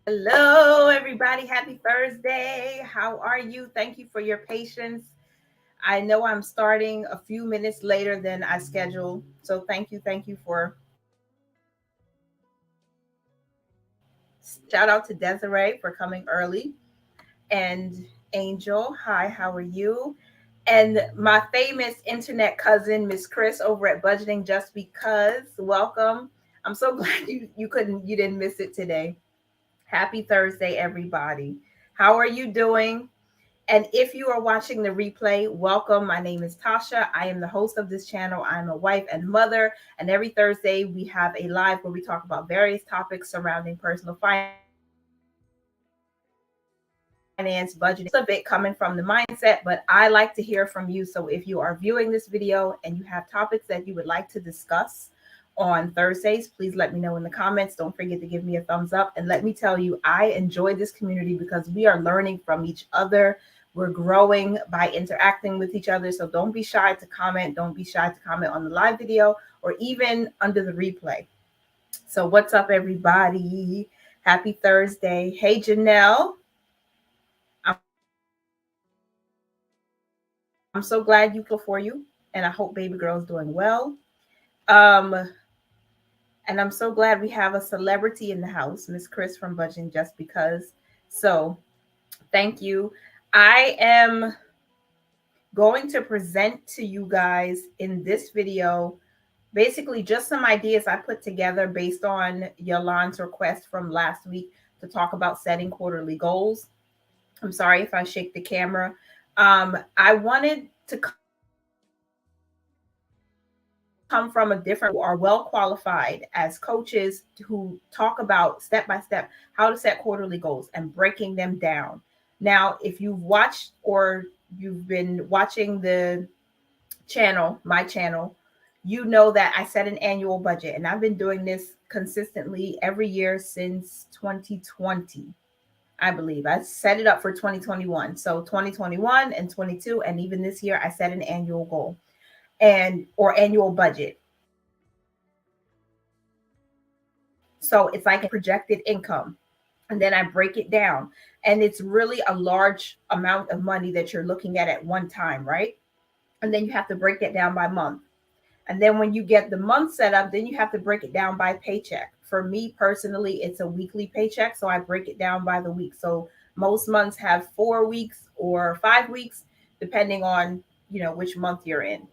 Hello, everybody. Happy Thursday. How are you? Thank you for your patience. I know I'm starting a few minutes later than I scheduled. So thank you for shout out to Desiree for coming early. And Angel, hi, how are you? And my famous internet cousin, Miss Chris over at Budgeting Just Because. Welcome. I'm so glad you didn't miss it today. Happy Thursday, everybody. How are you doing? And if you are watching the replay, welcome. My name is Tasha. I am the host of this channel. I'm a wife and mother. And every Thursday, we have a live where we talk about various topics surrounding personal finance, budgeting, of it coming from the mindset. But I like to hear from you. So if you are viewing this video and you have topics that you would like to discuss on Thursdays, please let me know in the comments. Don't forget to give me a thumbs up. And let me tell you, I enjoy this community because we are learning from each other. We're growing by interacting with each other. So don't be shy to comment. Don't be shy to comment on the live video or even under the replay. So what's up, everybody? Happy Thursday. Hey, Janelle. I'm so glad you for you. And I hope baby girl's doing well. Um, and I'm so glad we have a celebrity in the house, Miss Chris from Budgeting Just Because. So thank you. I am going to present to you guys in this video basically just some ideas I put together based on Yolande's request from last week to talk about setting quarterly goals. I'm sorry if I shake the camera. I wanted to come from a different, who are well qualified as coaches who talk about step by step how to set quarterly goals and breaking them down. Now, if you've watched or you've been watching the channel, my channel, you know that I set an annual budget and I've been doing this consistently every year since 2020. I believe I set it up for 2021. So 2021 and 22, and even this year, I set an annual goal and or annual budget. So it's like a projected income. And then I break it down. And it's really a large amount of money that you're looking at one time, right? And then you have to break it down by month. And then when you get the month set up, then you have to break it down by paycheck. For me personally, it's a weekly paycheck. So I break it down by the week. So most months have 4 weeks or 5 weeks, depending on, which month you're in.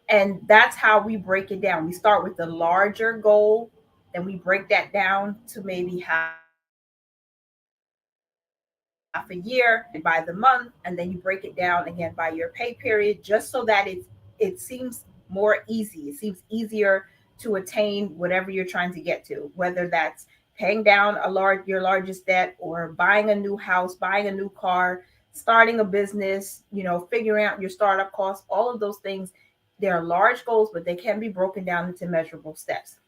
And that's how we break it down. We start with the larger goal, then we break that down to maybe half a year and by the month, and then you break it down again by your pay period, just so that it seems more easy. It seems easier to attain whatever you're trying to get to, whether that's paying down your largest debt or buying a new house, buying a new car, starting a business, figuring out your startup costs, all of those things. They are large goals, but they can be broken down into measurable steps.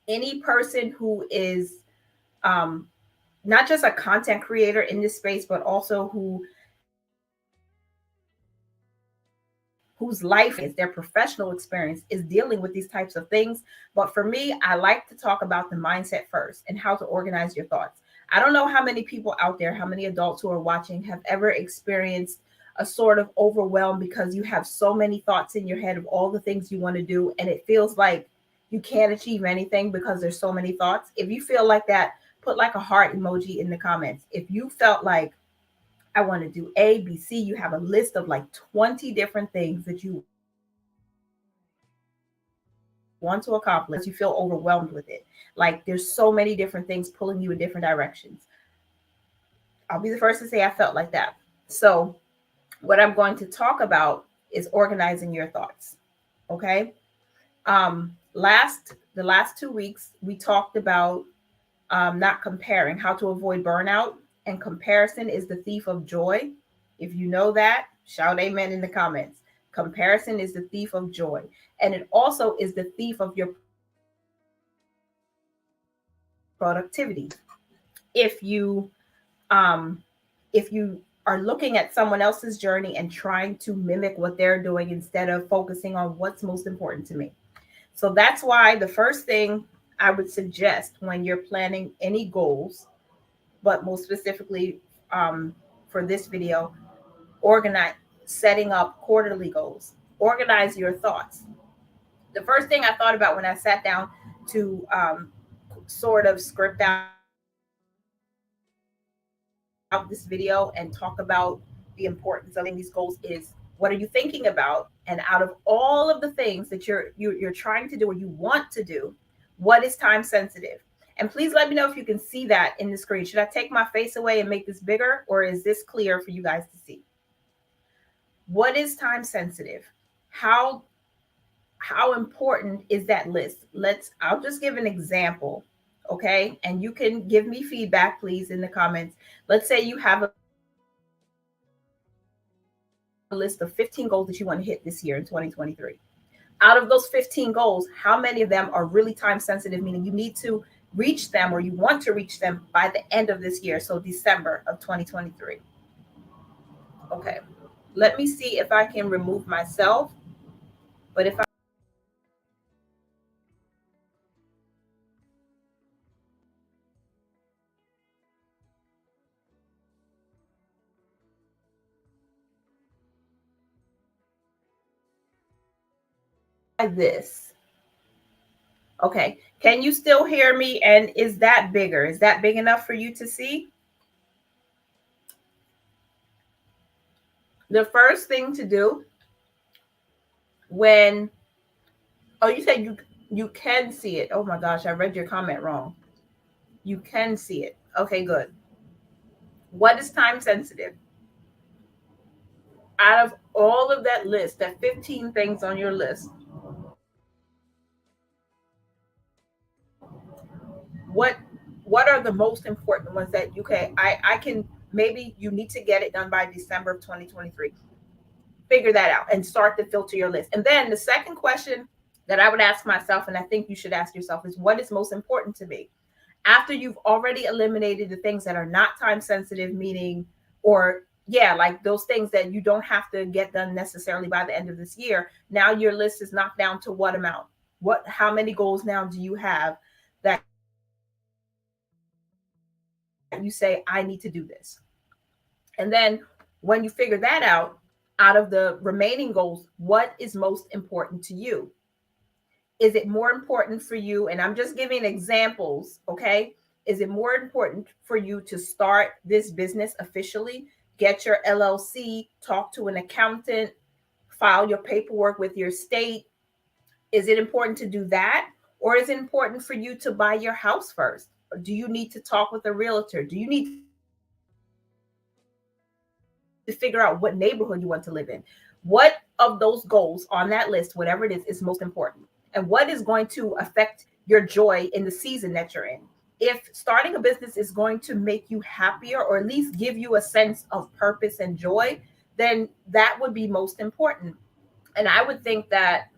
Any person who is um, not just a content creator in this space, but also whose life is their professional experience is dealing with these types of things. But for me, I like to talk about the mindset first and how to organize your thoughts. I don't know how many people out there, how many adults who are watching have ever experienced a sort of overwhelm because you have so many thoughts in your head of all the things you want to do, and it feels like you can't achieve anything because there's so many thoughts. If you feel like that, put like a heart emoji in the comments. If you felt like I want to do A, B, C, you have a list of like 20 different things that you want to accomplish, you feel overwhelmed with it. Like there's so many different things pulling you in different directions. I'll be the first to say I felt like that. So, what I'm going to talk about is organizing your thoughts. Okay. The last 2 weeks, we talked about not comparing, how to avoid burnout, and comparison is the thief of joy. If you know that, shout amen in the comments. Comparison is the thief of joy, and it also is the thief of your productivity. If you if you are looking at someone else's journey and trying to mimic what they're doing instead of focusing on what's most important to me. So that's why the first thing I would suggest when you're planning any goals, but most specifically for this video, organize, setting up quarterly goals. Organize your thoughts. The first thing I thought about when I sat down to sort of script out this video and talk about the importance of these goals is, what are you thinking about? And out of all of the things that you're trying to do or you want to do, what is time sensitive? And please let me know if you can see that in the screen. Should I take my face away and make this bigger, or is this clear for you guys to see? What is time sensitive? How important is that list? I'll just give an example, okay? And you can give me feedback, please, in the comments. Let's say you have a list of 15 goals that you want to hit this year in 2023. Out of those 15 goals, how many of them are really time sensitive, meaning you need to reach them or you want to reach them by the end of this year, so December of 2023? Okay, let me see if I can remove myself. But if I this, okay, can you still hear me? And is that bigger? Is that big enough for you to see? The first thing to do when, oh, you said you can see it. Oh my gosh, I read your comment wrong. You can see it. Okay, good. What is time sensitive? Out of all of that list, that 15 things on your list, what are the most important ones that I can, maybe you need to get it done by December of 2023. Figure that out and start to filter your list. And then the second question that I would ask myself, and I think you should ask yourself, is what is most important to me? After you've already eliminated the things that are not time sensitive, meaning, or yeah, like those things that you don't have to get done necessarily by the end of this year. Now your list is knocked down to what amount? How many goals now do you have that you say, I need to do this? And then when you figure that out of the remaining goals, what is most important to you? Is it more important for you? And I'm just giving examples, okay? Is it more important for you to start this business officially, get your LLC, talk to an accountant, file your paperwork with your state? Is it important to do that? Or is it important for you to buy your house first? Or do you need to talk with a realtor? Do you need to figure out what neighborhood you want to live in? What of those goals on that list, whatever it is most important? And what is going to affect your joy in the season that you're in? If starting a business is going to make you happier, or at least give you a sense of purpose and joy, then that would be most important. And I would think that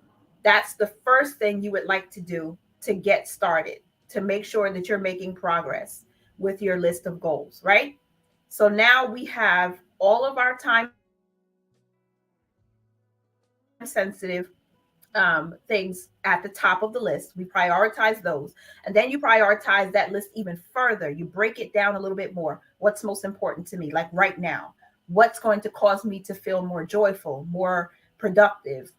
that's the first thing you would like to do to get started, to make sure that you're making progress with your list of goals, right? So now we have all of our time sensitive things at the top of the list. We prioritize those. And then you prioritize that list even further. You break it down a little bit more. What's most important to me? Like right now, what's going to cause me to feel more joyful, more productive,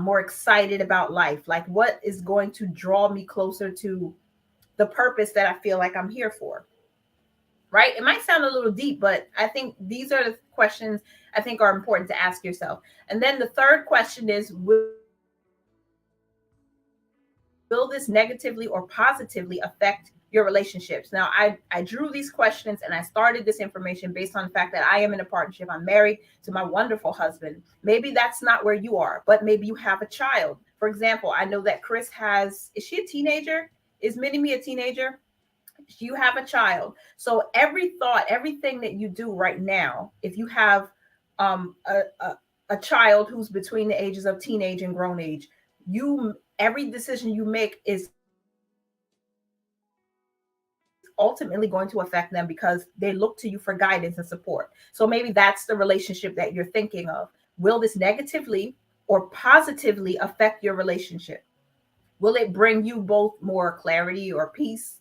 more excited about life? Like what is going to draw me closer to the purpose that I feel like I'm here for? Right? It might sound a little deep, but I think these are the questions I think are important to ask yourself. And then the third question is, will this negatively or positively affect your relationships? Now, I drew these questions and I started this information based on the fact that I am in a partnership. I'm married to my wonderful husband. Maybe that's not where you are, but maybe you have a child. For example, I know that Chris is she a teenager? Is Minnie a teenager? You have a child. So every thought, everything that you do right now, if you have a child who's between the ages of teenage and grown age, every decision you make is ultimately going to affect them because they look to you for guidance and support. So maybe that's the relationship that you're thinking of. Will this negatively or positively affect your relationship? Will it bring you both more clarity or peace?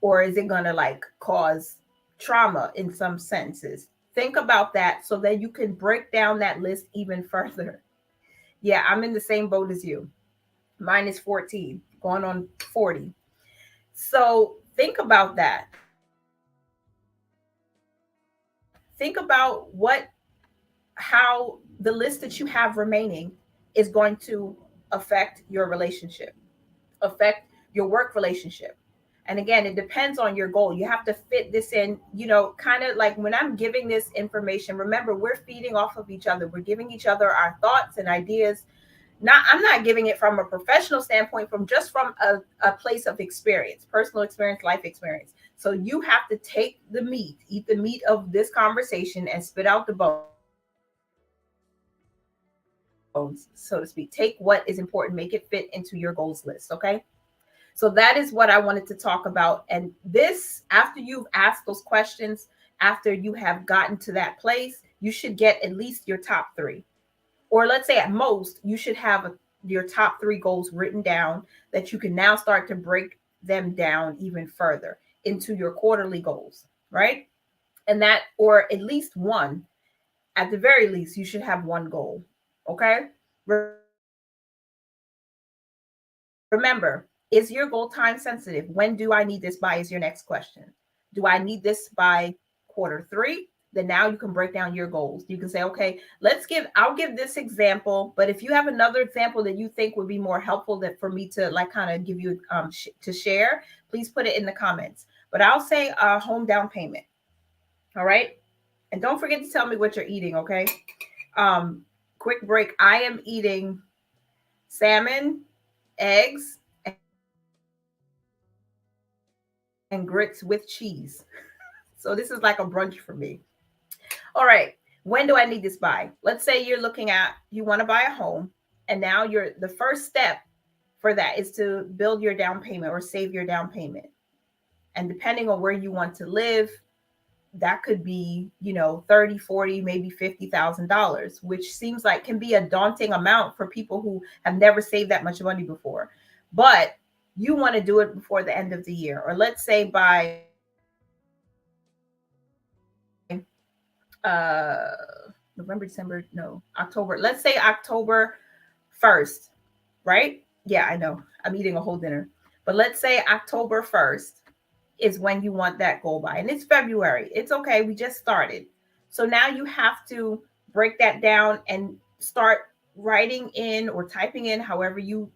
Or is it going to like cause trauma in some senses. Think about that so that you can break down that list even further. Yeah, I'm in the same boat as you. Mine is 14, going on 40. So think about that. Think about how the list that you have remaining is going to affect your relationship, affect your work relationship. And again, it depends on your goal. You have to fit this in, kind of like when I'm giving this information, remember, we're feeding off of each other. We're giving each other our thoughts and ideas. I'm not giving it from a professional standpoint, from a place of experience, personal experience, life experience. So you have to eat the meat of this conversation and spit out the bones, so to speak. Take what is important, make it fit into your goals list. Okay. So that is what I wanted to talk about. And this, after you've asked those questions, after you have gotten to that place, you should get at least your top three. Or let's say at most, you should have your top three goals written down that you can now start to break them down even further into your quarterly goals, right? And that, or at least one, at the very least, you should have one goal. Okay. Remember, is your goal time sensitive? When do I need this by is your next question. Do I need this by quarter three? Then now you can break down your goals. You can say, okay, I'll give this example, but if you have another example that you think would be more helpful that for me to like kind of give you to share, please put it in the comments. But I'll say home down payment. All right. And don't forget to tell me what you're eating. Okay. Quick break. I am eating salmon, eggs, and grits with cheese. So this is like a brunch for me. All right. When do I need this by? Let's say you want to buy a home, and now the first step for that is to build your down payment or save your down payment. And depending on where you want to live, that could be, 30, 40, maybe $50,000, which seems like can be a daunting amount for people who have never saved that much money before. But you want to do it before the end of the year, or let's say by November, December, no, October. Let's say October 1st, right? Yeah, I know. I'm eating a whole dinner. But let's say October 1st is when you want that goal by. And it's February. It's okay. We just started. So now you have to break that down and start writing in or typing in however you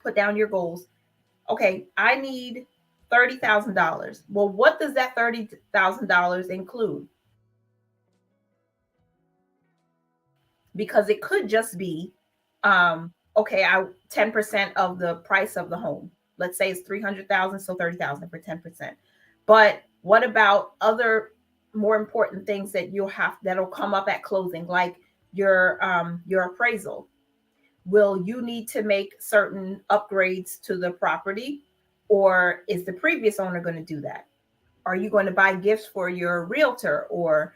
put down your goals. Okay, I need $30,000. Well, what does that $30,000 include? Because it could just be okay, 10% of the price of the home. Let's say it's 300,000, so 30,000 for 10%. But what about other more important things that'll come up at closing, like your appraisal? Will you need to make certain upgrades to the property, or is the previous owner going to do that? Are you going to buy gifts for your realtor or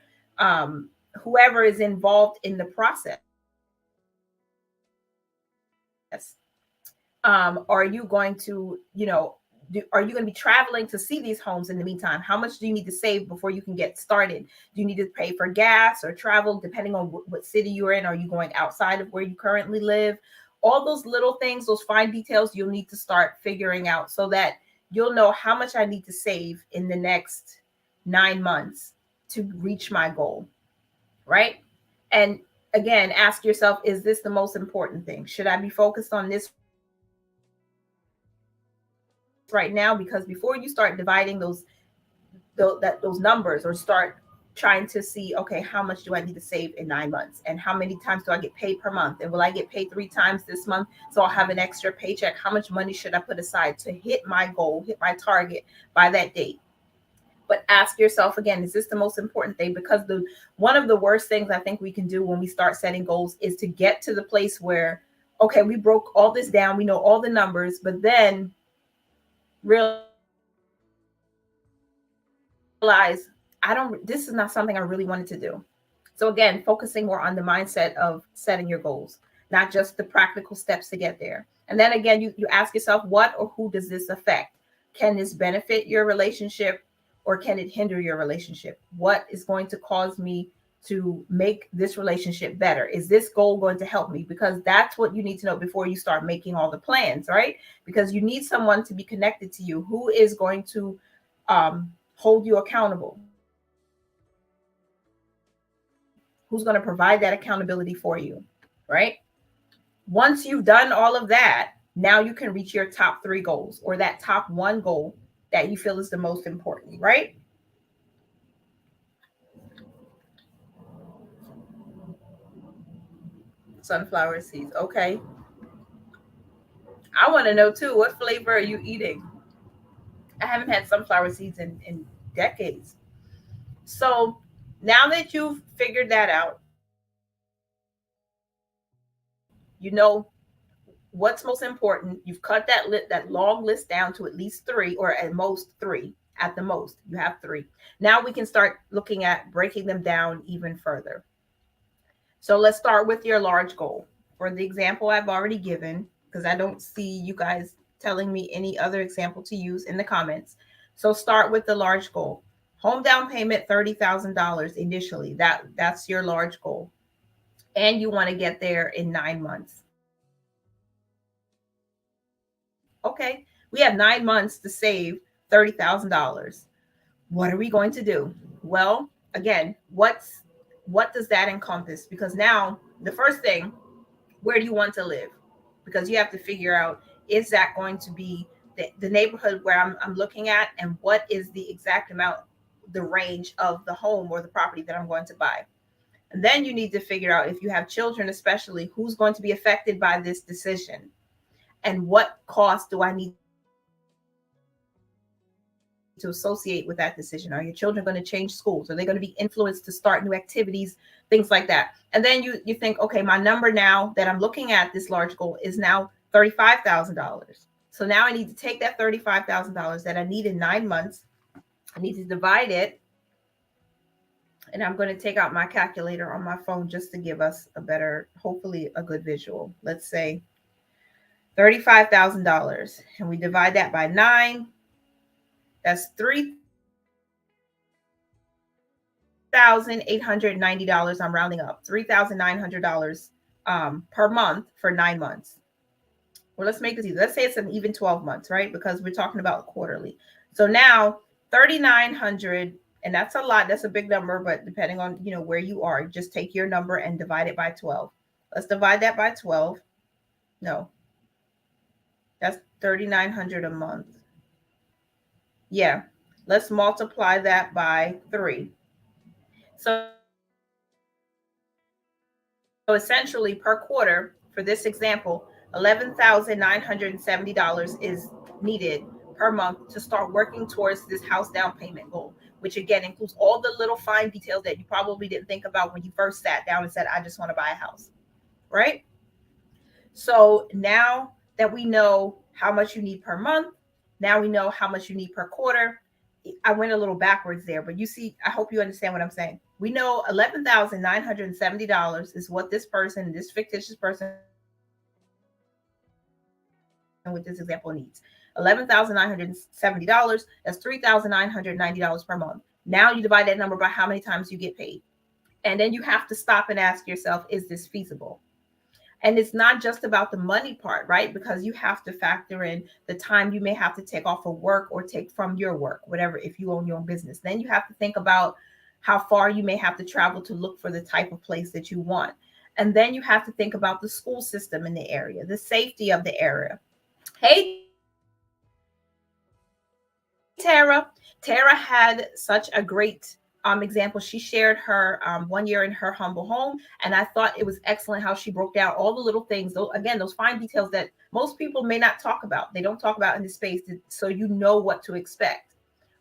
whoever is involved in the process? Are you going to, are you going to be traveling to see these homes in the meantime? How much do you need to save before you can get started? Do you need to pay for gas or travel, depending on what city you're in? Are you going outside of where you currently live? All those little things, those fine details, you'll need to start figuring out so that you'll know how much I need to save in the next 9 months to reach my goal, right? And again, ask yourself, is this the most important thing? Should I be focused on this right now? Because before you start dividing those numbers or start trying to see, okay, how much do I need to save in 9 months, and how many times do I get paid per month, and will I get paid 3 times this month, so I'll have an extra paycheck? How much money should I put aside to hit my goal, hit my target by that date? But ask yourself again, is this the most important thing? Because one of the worst things I think we can do when we start setting goals is to get to the place where, okay, we broke all this down, we know all the numbers, but then realize this is not something I really wanted to do. So again, focusing more on the mindset of setting your goals, not just the practical steps to get there. And then again, you ask yourself, what or who does this affect? Can this benefit your relationship, or can it hinder your relationship? What is going to cause me to make this relationship better? Is this goal going to help me? Because that's what you need to know before you start making all the plans, right? Because you need someone to be connected to you who is going to hold you accountable, who's going to provide that accountability for you, right? Once you've done all of that, now you can reach your top 3 goals, or that top 1 goal that you feel is the most important, right? Sunflower seeds. Okay. I want to know too, what flavor are you eating? I haven't had sunflower seeds in decades. So now that you've figured that out, you know what's most important. You've cut that long list down to at least 3, or at most 3. At the most, you have 3. Now we can start looking at breaking them down even further. So let's start with your large goal. For the example I've already given, because I don't see you guys telling me any other example to use in the comments. So start with the large goal. Home down payment, $30,000 initially. That's your large goal. And you want to get there in 9 months. Okay, we have 9 months to save $30,000. What are we going to do? Well, again, what does that encompass? Because now the first thing, where do you want to live? Because you have to figure out, is that going to be the neighborhood where I'm looking at, and what is the exact amount, the range of the home or the property that I'm going to buy. And then you need to figure out, if you have children especially, who's going to be affected by this decision, and what cost do I need to associate with that decision. Are your children going to change schools? Are they going to be influenced to start new activities, things like that? And then you think, okay, my number now that I'm looking at, this large goal, is now $35,000. So now I need to take that $35,000 that I need in 9 months. I need to divide it. And I'm going to take out my calculator on my phone just to give us a better, hopefully a good visual. Let's say $35,000, and we divide that by 9. That's $3,890. I'm rounding up, $3,900 per month for 9 months. Well, let's make this easy. Let's say it's an even 12 months, right? Because we're talking about quarterly. So now 3,900, and that's a lot. That's a big number, but depending on, where you are, just take your number and divide it by 12. Let's divide that by 12. No, that's 3,900 a month. Yeah, let's multiply that by 3. So essentially, per quarter, for this example, $11,970 is needed per month to start working towards this house down payment goal, which again includes all the little fine details that you probably didn't think about when you first sat down and said, I just want to buy a house, right? So now that we know how much you need per month, now we know how much you need per quarter. I went a little backwards there, but you see, I hope you understand what I'm saying. We know $11,970 is what this person, this fictitious person with this example, needs. $11,970, that's $3,990 per month. Now you divide that number by how many times you get paid. And then you have to stop and ask yourself, is this feasible? And it's not just about the money part, right? Because you have to factor in the time you may have to take off of work or take from your work, whatever, if you own your own business. Then you have to think about how far you may have to travel to look for the type of place that you want. And then you have to think about the school system in the area, the safety of the area. Hey, Tara. Tara had such a great example. She shared her 1 year in her humble home, and I thought it was excellent how she broke down all the little things. Those fine details that most people may not talk about. They don't talk about in this space, so you know what to expect,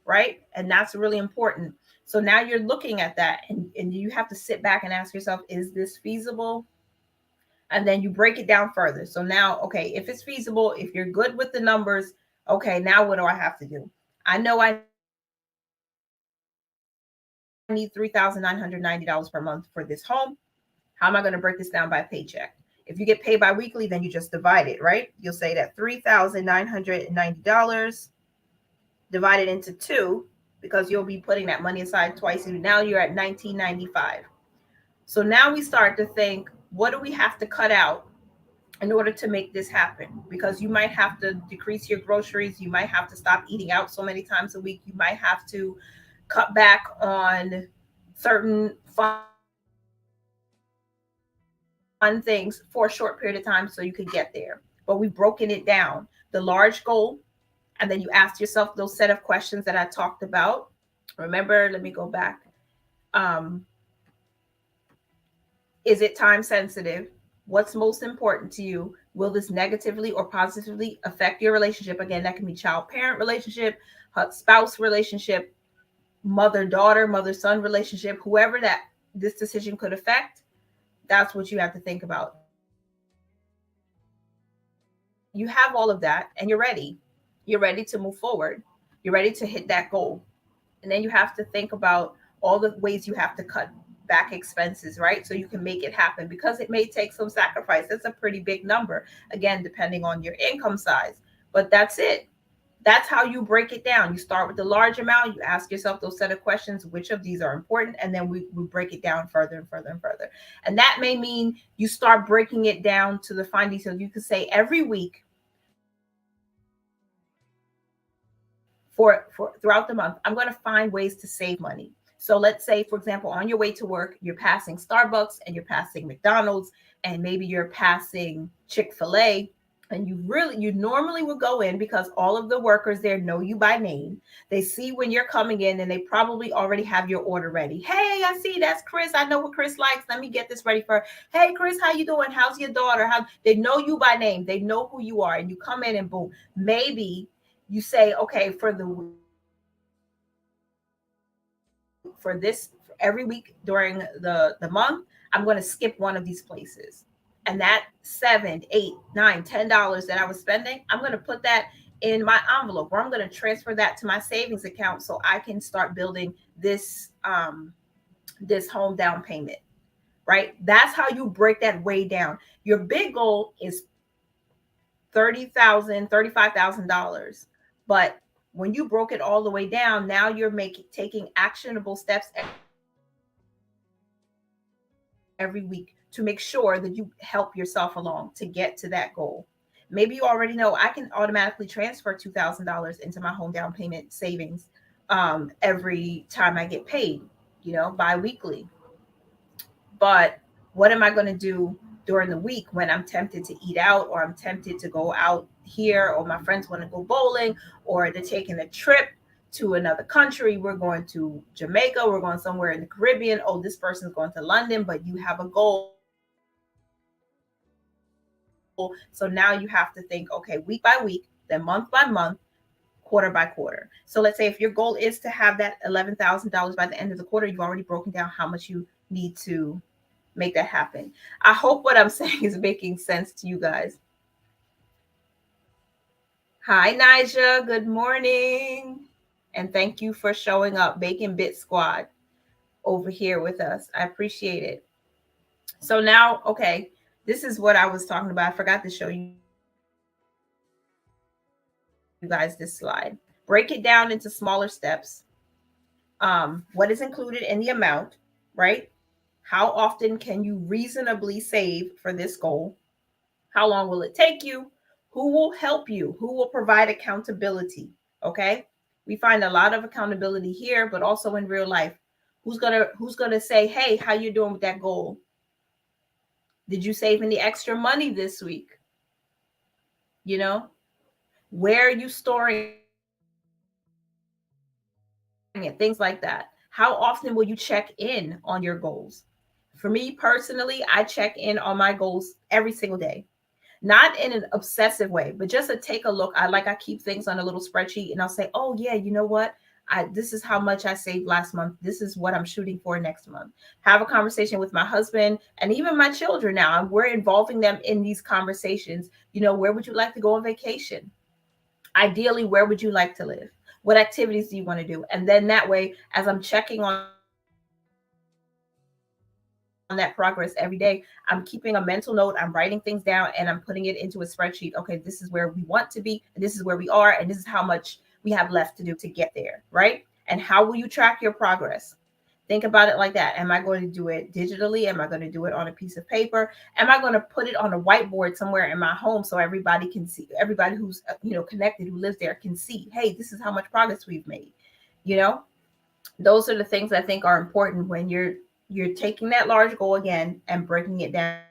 right? And that's really important. So now you're looking at that, and you have to sit back and ask yourself, is this feasible? And then you break it down further. So now, okay, if it's feasible, if you're good with the numbers, okay, now what do I have to do? I know I need $3,990 per month for this home. How am I going to break this down by paycheck? If you get paid bi-weekly, then you just divide it, right? You'll say that $3,990 divided into 2. because you'll be putting that money aside twice. And now you're at 1995. So now we start to think, what do we have to cut out in order to make this happen? Because you might have to decrease your groceries. You might have to stop eating out so many times a week. You might have to cut back on certain fun things for a short period of time so you can get there. But we've broken it down. The large goal, and then you ask yourself those set of questions that I talked about. Remember, let me go back. Um, is it time sensitive? What's most important to you? Will this negatively or positively affect your relationship? Again, that can be child parent relationship, spouse relationship, mother daughter, mother son relationship, whoever that this decision could affect. That's what you have to think about. You have all of that and you're ready. You're ready to move forward. You're ready to hit that goal. And then you have to think about all the ways you have to cut back expenses, right? So you can make it happen, because it may take some sacrifice. That's a pretty big number, again, depending on your income size. But that's it. That's how you break it down. You start with the large amount, you ask yourself those set of questions, which of these are important, and then we break it down further and further and further. And that may mean you start breaking it down to the fine details. You could say every week for throughout the month, I'm going to find ways to save money. So let's say, for example, on your way to work, you're passing Starbucks and you're passing McDonald's, and maybe you're passing Chick-fil-A, and you normally would go in because all of the workers there know you by name. They see when you're coming in and they probably already have your order ready. Hey, I see that's Chris. I know what Chris likes. Let me get this ready for her. Hey, Chris, how you doing? How's your daughter? How they know you by name. They know who you are, and you come in and boom. Maybe you say, okay, for this, for every week during the month, I'm going to skip one of these places. And that $7, $8, $9, $10 that I was spending, I'm going to put that in my envelope, or I'm going to transfer that to my savings account so I can start building this home down payment. Right? That's how you break that way down. Your big goal is $30,000, $35,000. But when you broke it all the way down, now you're taking actionable steps every week to make sure that you help yourself along to get to that goal. Maybe you already know I can automatically transfer $2,000 into my home down payment savings every time I get paid, bi-weekly. But what am I going to do during the week when I'm tempted to eat out, or I'm tempted to go out here, or my friends want to go bowling, or they're taking a trip to another country? We're going to Jamaica, we're going somewhere in the Caribbean. Oh, this person's going to London, but you have a goal. So now you have to think, okay, week by week, then month by month, quarter by quarter. So let's say if your goal is to have that $11,000 by the end of the quarter, you've already broken down how much you need to make that happen. I hope what I'm saying is making sense to you guys. Hi, Nija. Good morning. And thank you for showing up, Bacon Bit Squad, over here with us. I appreciate it. So now, okay, this is what I was talking about. I forgot to show you guys this slide. Break it down into smaller steps. What is included in the amount, right? How often can you reasonably save for this goal? How long will it take you? Who will help you? Who will provide accountability? Okay. We find a lot of accountability here, but also in real life. Who's gonna say, hey, how you doing with that goal? Did you save any extra money this week? Where are you storing it? Things like that. How often will you check in on your goals? For me personally, I check in on my goals every single day. Not in an obsessive way, but just to take a look. I keep things on a little spreadsheet, and I'll say, oh yeah, you know what? This is how much I saved last month. This is what I'm shooting for next month. Have a conversation with my husband and even my children now. And we're involving them in these conversations. Where would you like to go on vacation? Ideally, where would you like to live? What activities do you want to do? And then that way, as I'm checking on that progress every day, I'm keeping a mental note, I'm writing things down, and I'm putting it into a spreadsheet. Okay, this is where we want to be, and this is where we are, and this is how much we have left to do to get there, right? And how will you track your progress? Think about it like that. Am I going to do it digitally? Am I going to do it on a piece of paper? Am I going to put it on a whiteboard somewhere in my home so everybody can see, everybody who's connected, who lives there can see, hey, this is how much progress we've made. You know, those are the things I think are important when you're taking that large goal again and breaking it down,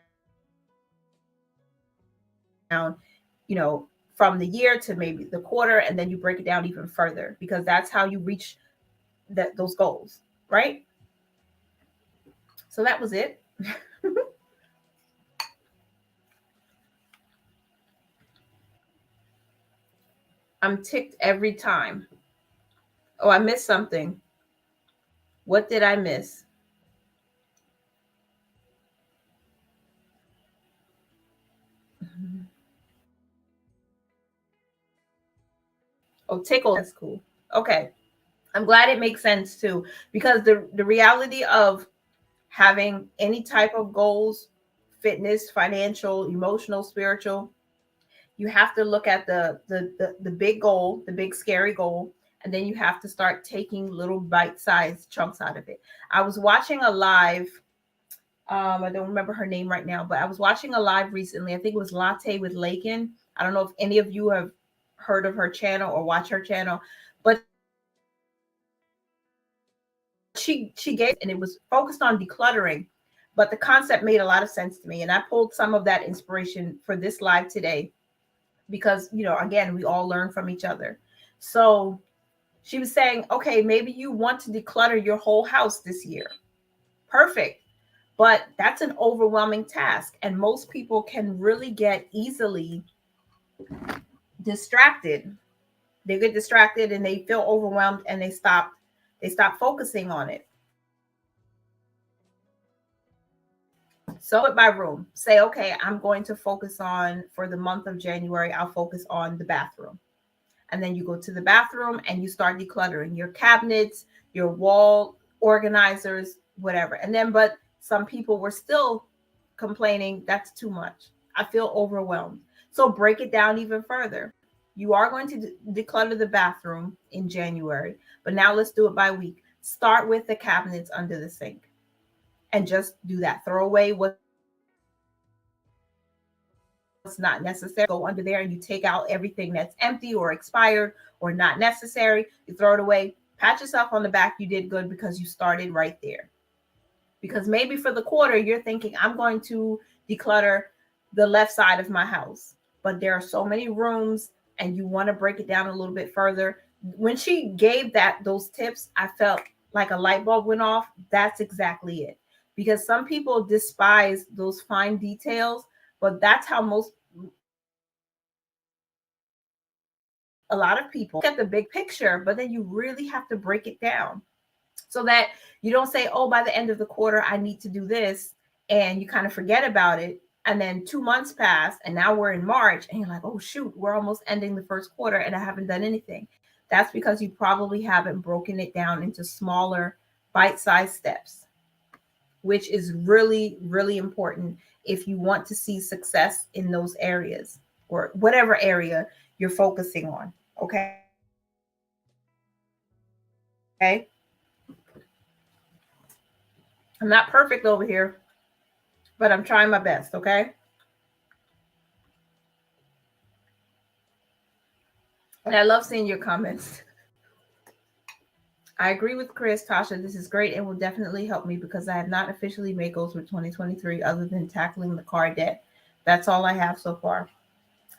from the year to maybe the quarter, and then you break it down even further, because that's how you reach those goals, right? So that was it. I'm ticked every time. Oh, I missed something. What did I miss? Oh, tickle. That's cool. Okay. I'm glad it makes sense too, because the reality of having any type of goals, fitness, financial, emotional, spiritual, you have to look at the big goal, the big scary goal, and then you have to start taking little bite-sized chunks out of it. I was watching a live, I don't remember her name right now, but I was watching a live recently. I think it was Latte with Lakin. I don't know if any of you have heard of her channel or watch her channel, but she gave, and it was focused on decluttering, but the concept made a lot of sense to me, and I pulled some of that inspiration for this live today, because again, we all learn from each other. So she was saying, okay, maybe you want to declutter your whole house this year. Perfect. But that's an overwhelming task, and most people can really get easily distracted. They get distracted and they feel overwhelmed, and they stop focusing on it. So at my room, say, okay, I'm going to focus on, for the month of January, I'll focus on the bathroom. And then you go to the bathroom and you start decluttering your cabinets, your wall organizers, whatever. And then, but some people were still complaining, that's too much. I feel overwhelmed. So break it down even further. You are going to declutter the bathroom in January, but now let's do it by week. Start with the cabinets under the sink and just do that. Throw away what's not necessary. Go under there and you take out everything that's empty or expired or not necessary. You throw it away. Pat yourself on the back. You did good because you started right there. Because maybe for the quarter, you're thinking, I'm going to declutter the left side of my house, but there are so many rooms and you want to break it down a little bit further. When she gave those tips, I felt like a light bulb went off. That's exactly it. Because some people despise those fine details, but that's how a lot of people look at the big picture, but then you really have to break it down so that you don't say, oh, by the end of the quarter, I need to do this. And you kind of forget about it. And then 2 months pass and now we're in March and you're like, oh, shoot, we're almost ending the first quarter and I haven't done anything. That's because you probably haven't broken it down into smaller bite-sized steps, which is really, really important if you want to see success in those areas or whatever area you're focusing on. Okay. Okay. I'm not perfect over here, but I'm trying my best. Okay. And I love seeing your comments. I agree with Chris, Tasha. This is great and will definitely help me because I have not officially made goals for 2023 other than tackling the car debt. That's all I have so far.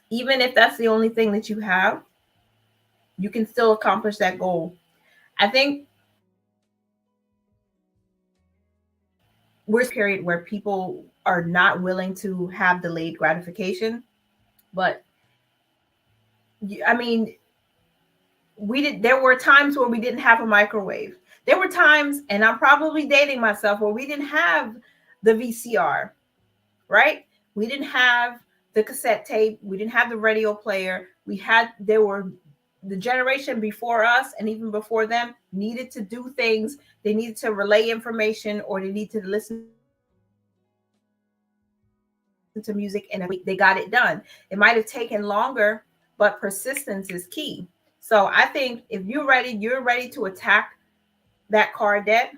Even if that's the only thing that you have, you can still accomplish that goal. I think we're in a period where people are not willing to have delayed gratification, but I mean, there were times where we didn't have a microwave. There were times, and I'm probably dating myself, where we didn't have the VCR, right? We didn't have the cassette tape. We didn't have the radio player. There were the generation before us and even before them needed to do things. They needed to relay information or they need to listen to music and they got it done. It might have taken longer, but persistence is key. So I think if you're ready to attack that car debt,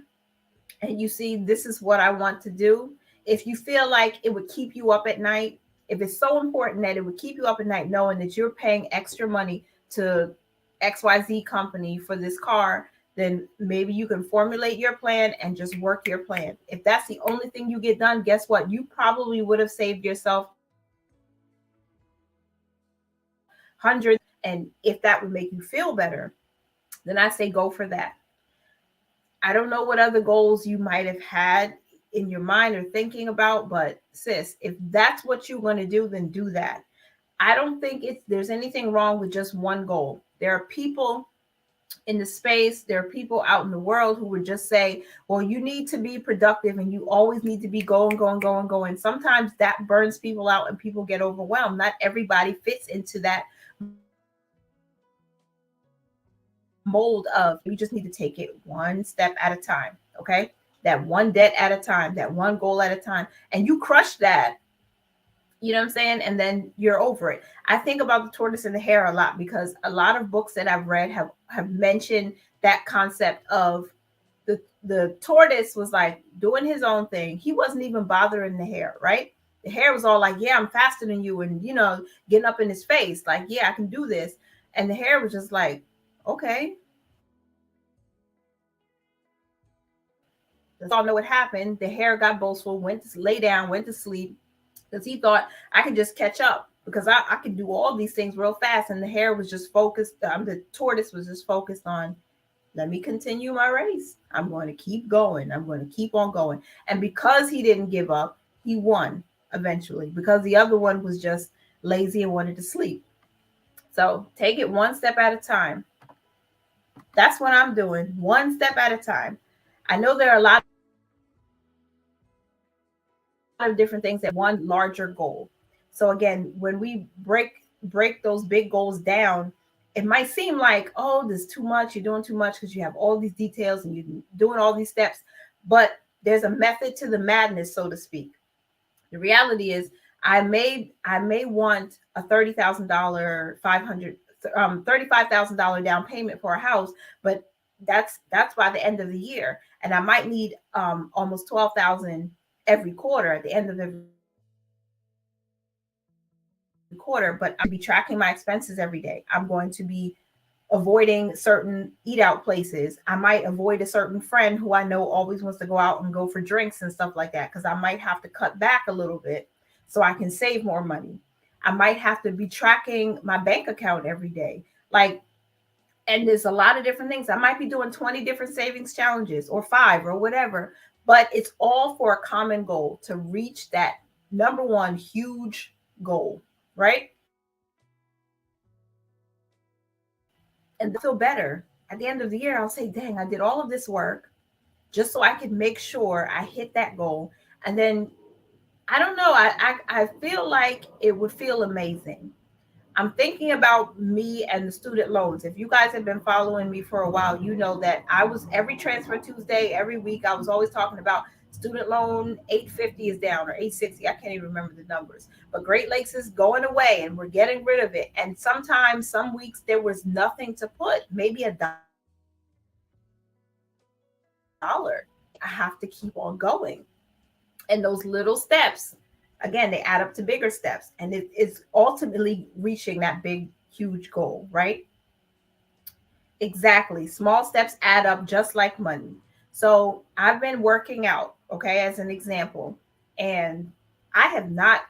and you see this is what I want to do. If you feel like it would keep you up at night, if it's so important that it would keep you up at night knowing that you're paying extra money to XYZ company for this car, then maybe you can formulate your plan and just work your plan. If that's the only thing you get done, guess what? You probably would have saved yourself hundreds. And if that would make you feel better, then I say go for that. I don't know what other goals you might have had in your mind or thinking about, but sis, if that's what you're going to do, then do that. I don't think there's anything wrong with just one goal. There are people in the space, there are people out in the world who would just say, well, you need to be productive and you always need to be going, going, going, going. Sometimes that burns people out and people get overwhelmed. Not everybody fits into that mold of you just need to take it one step at a time. Okay. That one debt at a time, that one goal at a time. And you crush that, you know what I'm saying? And then you're over it. I think about the tortoise and the hare a lot because a lot of books that I've read have mentioned that concept of the tortoise was like doing his own thing. He wasn't even bothering the hare, right? The hare was all like, yeah, I'm faster than you, and getting up in his face, like, yeah, I can do this. And the hare was just like, okay. Let's all know what happened. The hare got boastful, went to lay down, went to sleep, because he thought I could just catch up because I could do all these things real fast. And the hare was just focused. The tortoise was just focused on, let me continue my race. I'm going to keep going. I'm going to keep on going. And because he didn't give up, he won eventually because the other one was just lazy and wanted to sleep. So take it one step at a time. That's what I'm doing, one step at a time. I know there are a lot of different things that one larger goal. So again, when we break those big goals down, it might seem like, oh, there's too much, you're doing too much because you have all these details and you're doing all these steps, but there's a method to the madness, so to speak. The reality is I may want a $30,000 $35,000 down payment for a house, but that's by the end of the year, and I might need almost 12,000 every quarter at the end of every quarter. But I'll be tracking my expenses every day. I'm going to be avoiding certain eat out places. I might avoid a certain friend who I know always wants to go out and go for drinks and stuff like that because I might have to cut back a little bit so I can save more money. I might have to be tracking my bank account every day. Like, and there's a lot of different things. I might be doing 20 different savings challenges or 5 or whatever, but it's all for a common goal to reach that number one huge goal, right? And feel better. At the end of the year, I'll say, dang, I did all of this work just so I could make sure I hit that goal. And then I don't know, I feel like it would feel amazing. I'm thinking about me and the student loans. If you guys have been following me for a while, you know that I was every transfer Tuesday, every week, I was always talking about student loan 850 is down or 860. I can't even remember the numbers. But Great Lakes is going away and we're getting rid of it. And sometimes, some weeks, there was nothing to put, maybe $1. I have to keep on going. And those little steps, again, they add up to bigger steps. And it is ultimately reaching that big, huge goal, right? Exactly. Small steps add up just like money. So I've been working out, okay, as an example, and I have not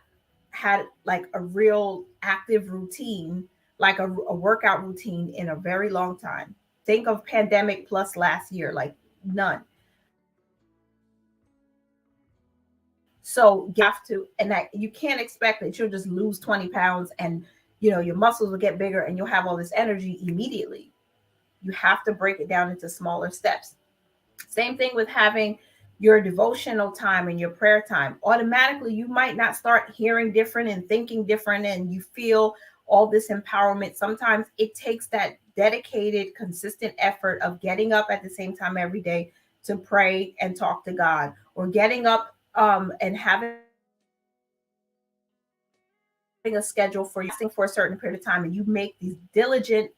had like a real active routine, like a workout routine in a very long time. Think of pandemic plus last year, like none. So you have to, and that you can't expect that you'll just lose 20 pounds and your muscles will get bigger and you'll have all this energy immediately. You have to break it down into smaller steps. Same thing with having your devotional time and your prayer time. Automatically, you might not start hearing different and thinking different, and you feel all this empowerment. Sometimes it takes that dedicated, consistent effort of getting up at the same time every day to pray and talk to God, or getting up and having a schedule for you for a certain period of time, and you make these diligent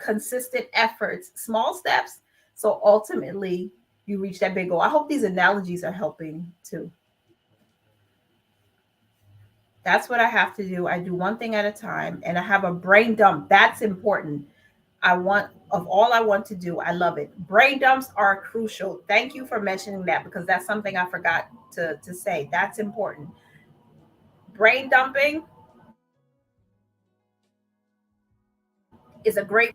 consistent efforts, small steps. So ultimately, you reach that big goal. I hope these analogies are helping too. That's what I have to do. I do one thing at a time and I have a brain dump. That's important. I want, of all I want to do, I love it. Brain dumps are crucial. Thank you for mentioning that because that's something I forgot to say. That's important. Brain dumping is a great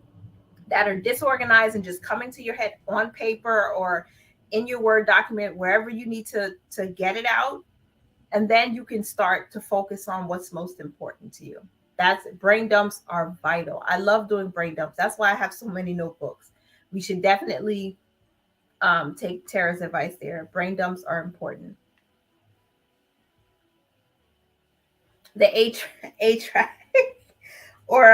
that are disorganized and just coming to your head on paper or in your Word document, wherever you need to get it out. And then you can start to focus on what's most important to you. That's brain dumps are vital. I love doing brain dumps. That's why I have so many notebooks. We should definitely take Tara's advice there. Brain dumps are important. The A track or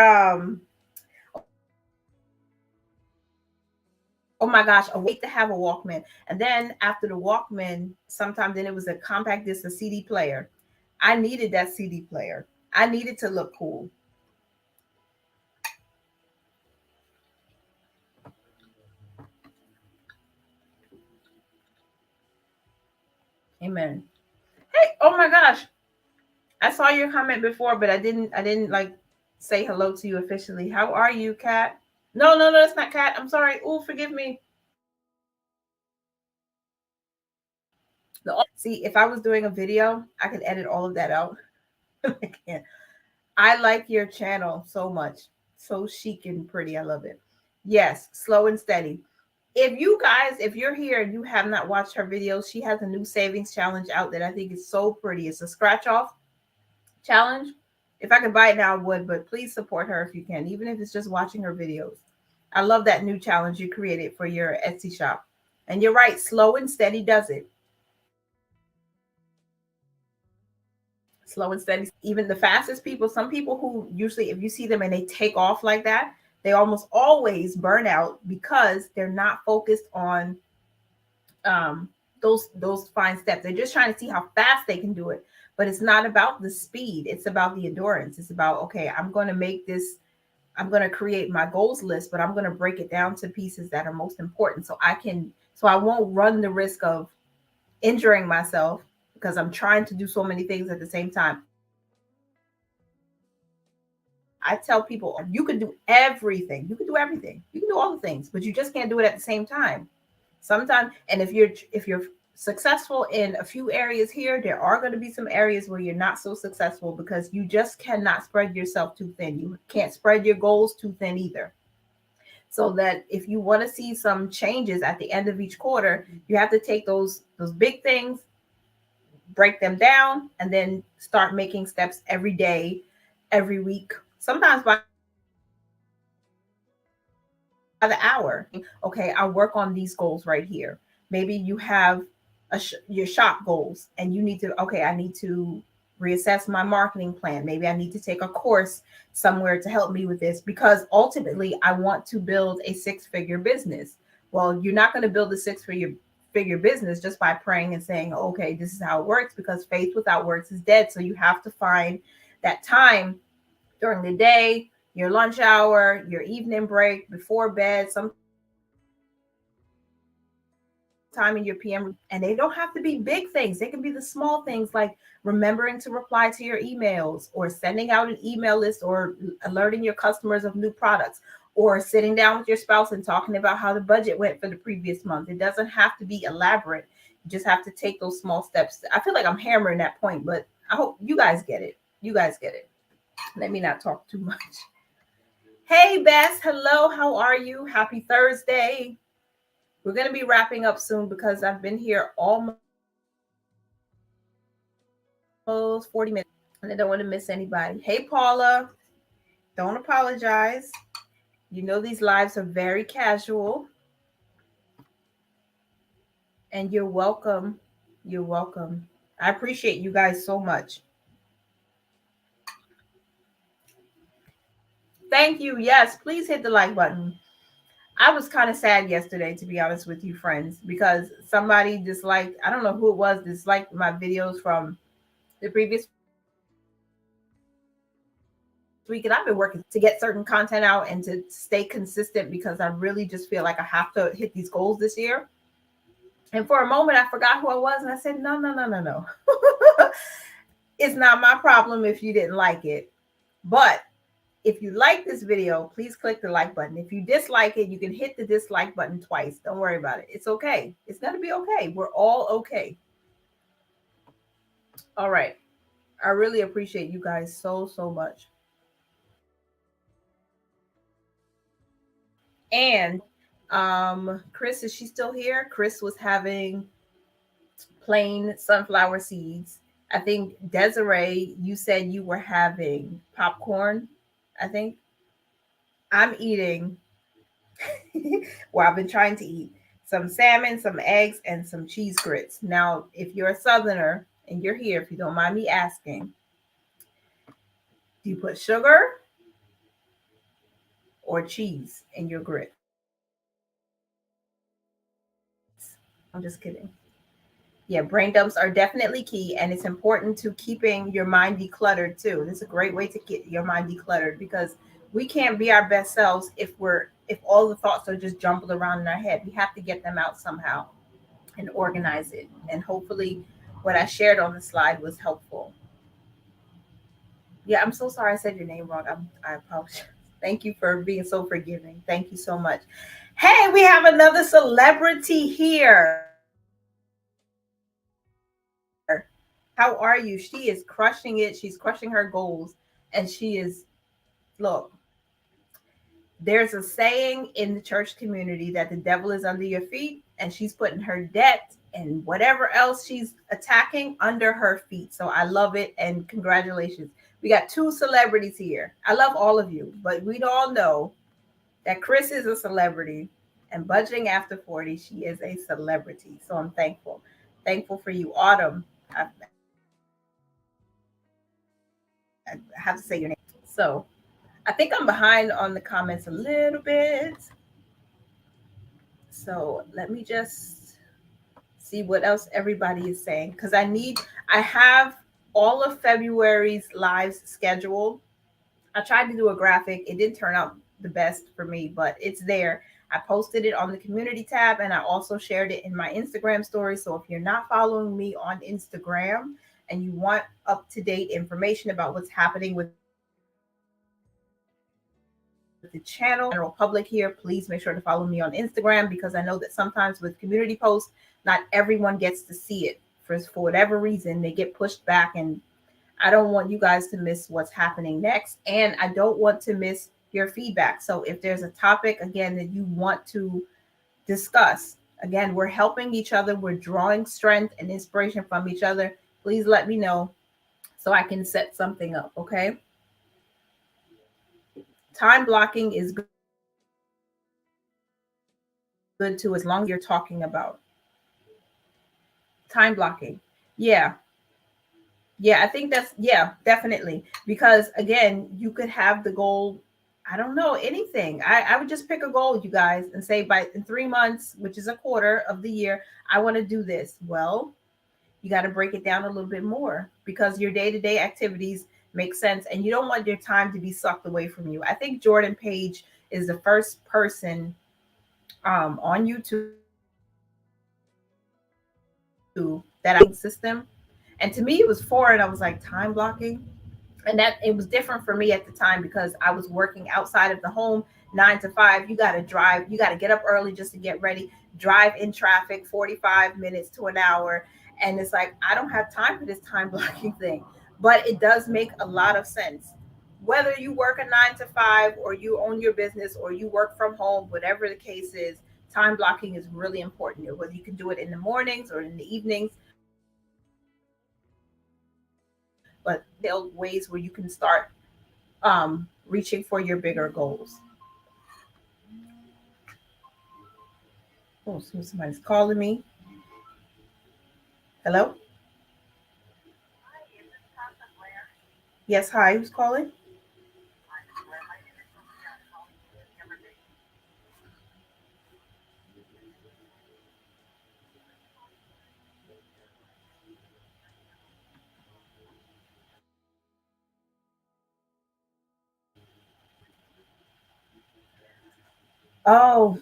oh my gosh, a wait to have a Walkman. And then after the Walkman, sometimes then it was a compact disc, a CD player. I needed that CD player. I needed to look cool. Amen. Hey, oh my gosh. I saw your comment before, but I didn't like say hello to you officially. How are you, Kat? No, no, no, it's not Kat. I'm sorry. Oh, forgive me. See, if I was doing a video, I could edit all of that out. I can't. I like your channel so much. So chic and pretty. I love it. Yes, slow and steady. If you guys, if you're here and you have not watched her videos, she has a new savings challenge out that I think is so pretty. It's a scratch off challenge. If I could buy it now, I would, but please support her if you can, even if it's just watching her videos. I love that new challenge you created for your Etsy shop. And you're right, slow and steady does it. Slow and steady. Even the fastest people, some people who usually, if you see them and they take off like that, they almost always burn out because they're not focused on um, those fine steps. They're just trying to see how fast they can do it. But it's not about the speed. It's about the endurance. It's about, okay, I'm going to make this, I'm going to create my goals list, but I'm going to break it down to pieces that are most important so I won't run the risk of injuring myself because I'm trying to do so many things at the same time. I tell people you can do everything. You can do everything. You can do all the things, but you just can't do it at the same time. Sometimes, and if you're successful in a few areas here, there are going to be some areas where you're not so successful because you just cannot spread yourself too thin. You can't spread your goals too thin either. So that if you want to see some changes at the end of each quarter, you have to take those big things, break them down, and then start making steps every day, every week, sometimes by the hour. Okay, I'll work on these goals right here. Maybe you have your shop goals and you need to, okay, I need to reassess my marketing plan. Maybe I need to take a course somewhere to help me with this because ultimately I want to build a six-figure business. Well, you're not going to build a six-figure business just by praying and saying, okay, this is how it works, because faith without works is dead. So you have to find that time during the day, your lunch hour, your evening break, before bed, some time in your PM. And they don't have to be big things. They can be the small things like remembering to reply to your emails or sending out an email list or alerting your customers of new products or sitting down with your spouse and talking about how the budget went for the previous month. It doesn't have to be elaborate. You just have to take those small steps. I feel like I'm hammering that point, but I hope you guys get it. You guys get it. Let me not talk too much. Hey, Bess. Hello. How are you? Happy Thursday. We're going to be wrapping up soon because I've been here almost 40 minutes and I don't want to miss anybody. Hey, Paula. Don't apologize. You know, these lives are very casual. And you're welcome. You're welcome. I appreciate you guys so much. Thank you. Yes, please hit the like button. I was kind of sad yesterday, to be honest with you, friends, because somebody disliked, I don't know who it was, disliked my videos from the previous week, and I've been working to get certain content out and to stay consistent because I really just feel like I have to hit these goals this year. And for a moment, I forgot who I was, and I said, no, no, no, no, no. It's not my problem if you didn't like it. But if you like this video, please click the like button. If you dislike it, you can hit the dislike button twice. Don't worry about it. It's okay. It's going to be okay. We're all okay. All right. I really appreciate you guys so, so much. And Chris, is she still here? Chris was having plain sunflower seeds. I think Desiree, you said you were having popcorn. I think I'm eating well, I've been trying to eat some salmon, some eggs, and some cheese grits. Now, if you're a southerner and you're here, if you don't mind me asking, do you put sugar or cheese in your grits? I'm just kidding. Yeah, brain dumps are definitely key, and it's important to keeping your mind decluttered too. This is a great way to get your mind decluttered because we can't be our best selves if all the thoughts are just jumbled around in our head. We have to get them out somehow and organize it. And hopefully, what I shared on the slide was helpful. Yeah, I'm so sorry I said your name wrong. I apologize. Thank you for being so forgiving. Thank you so much. Hey, we have another celebrity here. How are you? She is crushing it. She's crushing her goals. And she is, look, there's a saying in the church community that the devil is under your feet, and she's putting her debt and whatever else she's attacking under her feet. So I love it. And congratulations. We got two celebrities here. I love all of you, but we all know that Chris is a celebrity, and budgeting after 40, she is a celebrity. So I'm thankful. Thankful for you, Autumn. I have to say your name. So I think I'm behind on the comments a little bit. So let me just see what else everybody is saying because I have all of February's lives scheduled. I tried to do a graphic. It didn't turn out the best for me, but it's there. I posted it on the community tab and I also shared it in my Instagram story. So if you're not following me on Instagram and you want up to date information about what's happening with the channel, general public here, please make sure to follow me on Instagram because I know that sometimes with community posts, not everyone gets to see it. For whatever reason, they get pushed back, and I don't want you guys to miss what's happening next. And I don't want to miss your feedback. So if there's a topic, again, that you want to discuss, again, we're helping each other. We're drawing strength and inspiration from each other. Please let me know so I can set something up, okay? Time blocking is good too, as long as you're talking about time blocking. Yeah. Yeah, I think that's, yeah, definitely. Because again, you could have the goal, I don't know, anything. I would just pick a goal, you guys, and say by in 3 months, which is a quarter of the year, I want to do this. Well, you got to break it down a little bit more because your day-to-day activities make sense and you don't want your time to be sucked away from you. I think Jordan Page is the first person on YouTube that I system. And to me, it was foreign. I was like, time blocking. And that it was different for me at the time because I was working outside of the home 9 to 5. You got to drive, you got to get up early just to get ready, drive in traffic 45 minutes to an hour. And it's like, I don't have time for this time blocking thing. But it does make a lot of sense. Whether you work a 9 to 5 or you own your business or you work from home, whatever the case is, time blocking is really important. Whether you can do it in the mornings or in the evenings, but there are ways where you can start reaching for your bigger goals. Oh, so somebody's calling me. Hello? Yes, hi, who's calling? Oh,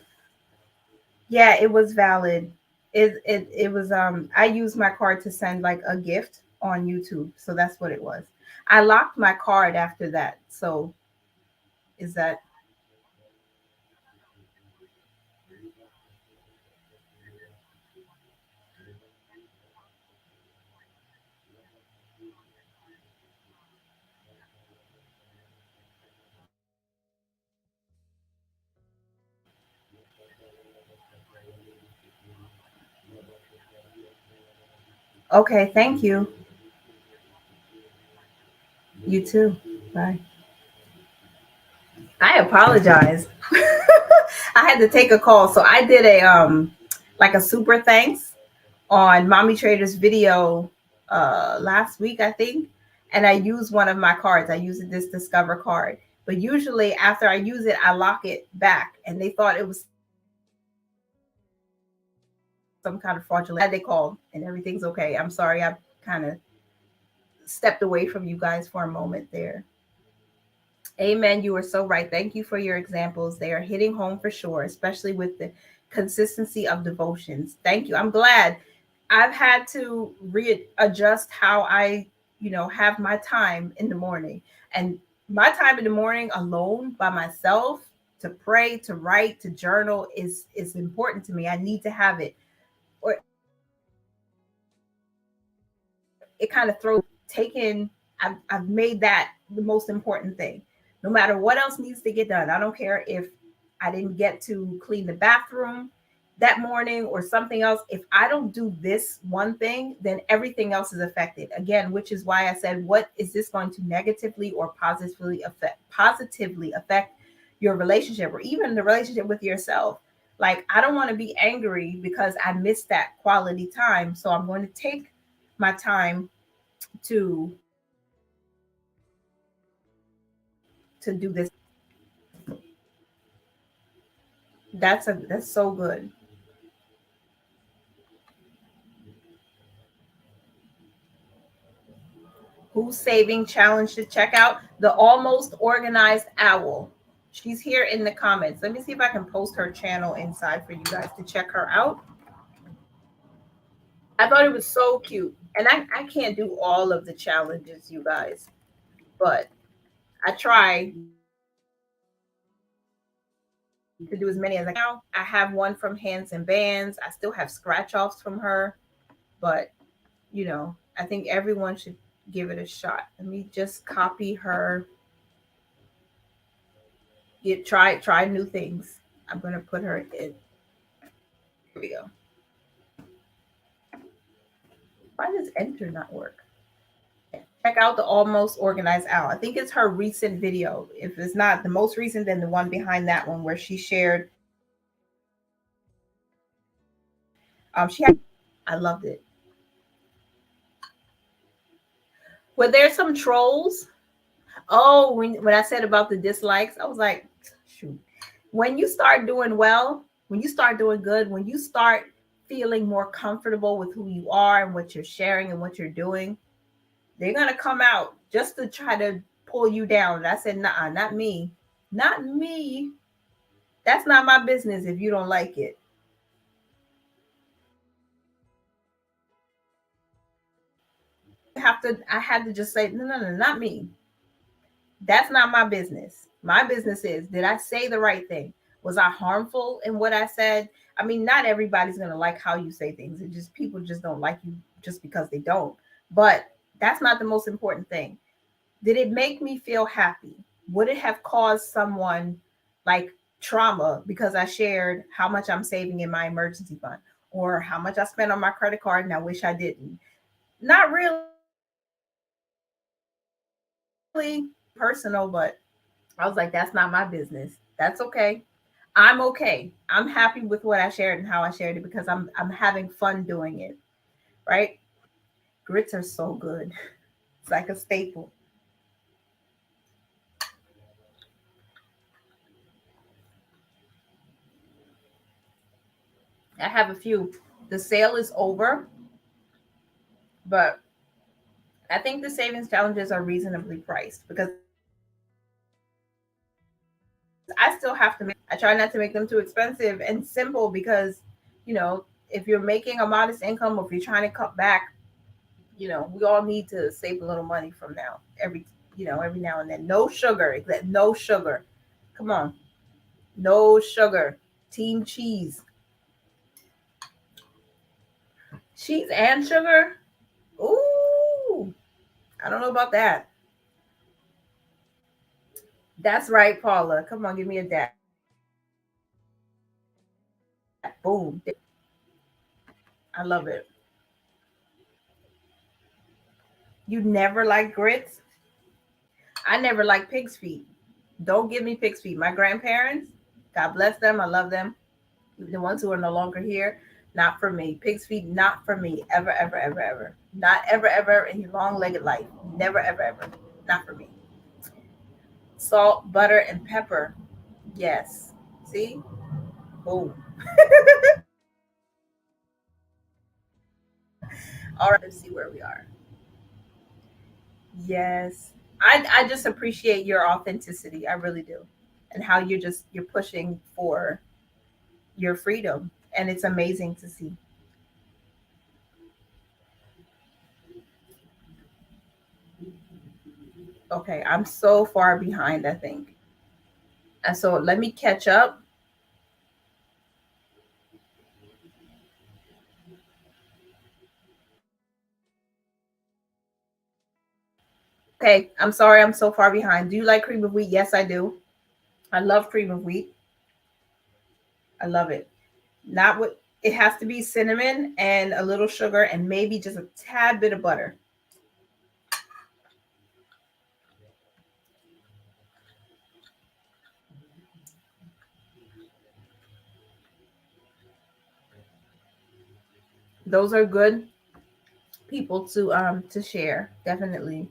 yeah, it was valid. It was I used my card to send like a gift on YouTube. So that's what it was. I locked my card after that. So is that okay? Thank you. You too. Bye. I apologize. I had to take a call. So I did a like a super thanks on Mommy Trader's video last week, I think. And I used one of my cards. I used this Discover card. But usually after I use it, I lock it back. And they thought it was some kind of fraudulent. They called and everything's okay. I'm sorry. I kind of stepped away from you guys for a moment there. Amen. You are so right. Thank you for your examples. They are hitting home for sure, especially with the consistency of devotions. Thank you. I'm glad. I've had to readjust how I, have my time in the morning. And my time in the morning alone by myself to pray, to write, to journal is important to me. I need to have it. Or it kind of throws taken. I've made that the most important thing. No matter what else needs to get done, I don't care if I didn't get to clean the bathroom that morning or something else. If I don't do this one thing, then everything else is affected again, which is why I said, what is this going to negatively or positively affect your relationship or even the relationship with yourself? Like, I don't want to be angry because I missed that quality time. So I'm going to take my time to do this. That's so good. Who's saving challenge to check out? The almost organized owl. She's here in the comments. Let me see if I can post her channel inside for you guys to check her out. I thought it was so cute. And I can't do all of the challenges, you guys, but I try to do as many as I can. Now, I have one from Hands and Bands. I still have scratch offs from her, but I think everyone should give it a shot. Let me just copy her. Try new things. I'm gonna put her in. Here we go. Why does enter not work? Check out the almost organized owl. I think it's her recent video. If it's not the most recent, then the one behind that one where she shared. She had. I loved it. Were there some trolls? Oh, when I said about the dislikes, I was like, shoot. When you start doing well, when you start doing good, when you start feeling more comfortable with who you are and what you're sharing and what you're doing, they're gonna come out just to try to pull you down. And I said, nah, not me. Not me. That's not my business if you don't like it. I had to just say, no, no, no, not me. That's not my business. My business is, did I say the right thing? Was I harmful in what I said? I mean, not everybody's going to like how you say things. It just, people just don't like you just because they don't. But that's not the most important thing. Did it make me feel happy? Would it have caused someone like trauma because I shared how much I'm saving in my emergency fund or how much I spent on my credit card and I wish I didn't? Not really personal, but I was like, that's not my business. That's okay. I'm okay. I'm happy with what I shared and how I shared it because I'm having fun doing it. Right? Grits are so good. It's like a staple. I have a few. The sale is over, but I think the savings challenges are reasonably priced because I still have to make, I try not to make them too expensive and simple because, you know, if you're making a modest income or if you're trying to cut back, you know, we all need to save a little money from now, every, you know, every now and then. No sugar, no sugar. Come on, no sugar. Team cheese, cheese and sugar. Ooh, I don't know about that. That's right, Paula. Come on, give me a dab. Boom. I love it. You never like grits? I never liked pig's feet. Don't give me pig's feet. My grandparents, God bless them, I love them. The ones who are no longer here, not for me. Pig's feet, not for me. Ever, ever, ever, ever. Not ever, ever in your long legged life. Never, ever, ever. Not for me. Salt, butter, and pepper. Yes. See? Boom. All right, let's see where we are. Yes. I just appreciate your authenticity. I really do. And how you're pushing for your freedom. And it's amazing to see. Okay, I'm so far behind, I think. And so let me catch up. Okay, I'm sorry I'm so far behind. Do you like cream of wheat? Yes, I do. I love cream of wheat. I love it. Not what it has to be cinnamon and a little sugar and maybe just a tad bit of butter. Those are good people to share, definitely.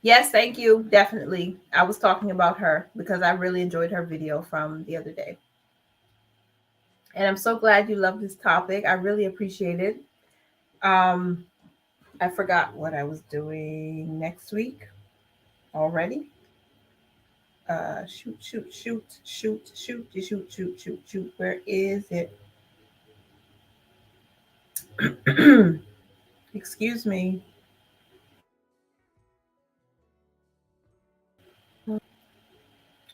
Yes, thank you. Definitely. I was talking about her because I really enjoyed her video from the other day. And I'm so glad you love this topic. I really appreciate it. Um, I forgot what I was doing next week already. Shoot, shoot, shoot, shoot, shoot, shoot, shoot, shoot, shoot. Where is it? Excuse me.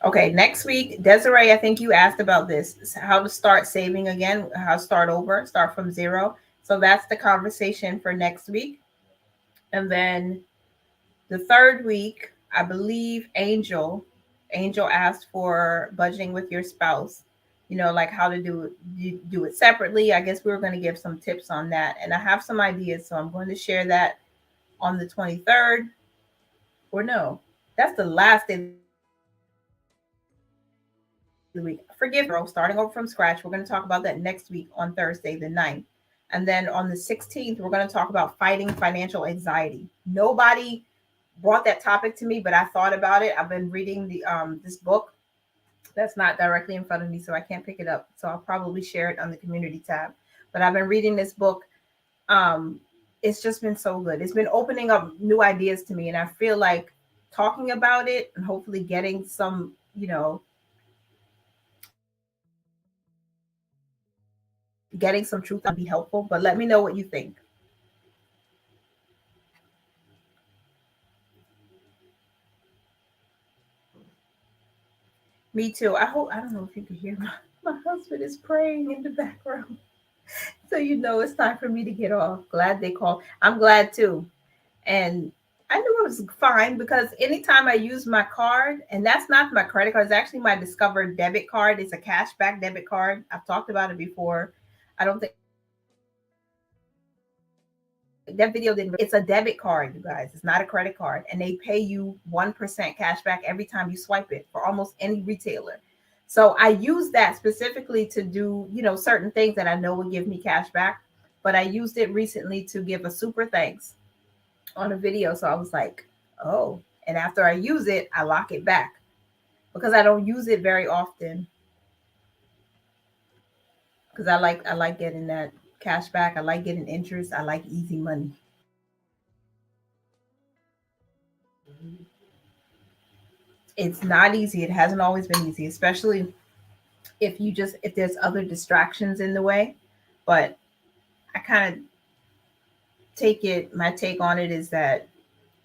Okay, next week, Desiree, I think you asked about this, how to start saving again, how to start over, start from zero. So that's the conversation for next week. And then the third week, I believe Angel asked for budgeting with your spouse. You know, like how to do it separately. I guess we were going to give some tips on that, and I have some ideas, so I'm going to share that on the 23rd. Or no, that's the last day of the week. Forgive me, starting over from scratch. We're going to talk about that next week on Thursday, the 9th. And then on the 16th, we're going to talk about fighting financial anxiety. Nobody brought that topic to me, but I thought about it. I've been reading the this book that's not directly in front of me, so I can't pick it up. So I'll probably share it on the community tab. But I've been reading this book. Um, it's just been so good. It's been opening up new ideas to me, and I feel like talking about it and hopefully getting some, you know, getting some truth would be helpful. But let me know what you think. Me too. I hope I don't know if you can hear my husband is praying in the background. So you know it's time for me to get off. Glad they called. I'm glad too. And I knew it was fine because anytime I use my card, and that's not my credit card, it's actually my Discover debit card. It's a cashback debit card. I've talked about it before. I don't think that video didn't. It's a debit card, you guys. It's not a credit card, and they pay you 1% cash back every time you swipe it for almost any retailer. So I use that specifically to do, you know, certain things that I know will give me cash back. But I used it recently to give a super thanks on a video. So I was like, oh, and after I use it, I lock it back because I don't use it very often because I like getting that cash back. I like getting interest. I like easy money. It's not easy. It hasn't always been easy, especially if there's other distractions in the way. But I kind of my take on it is that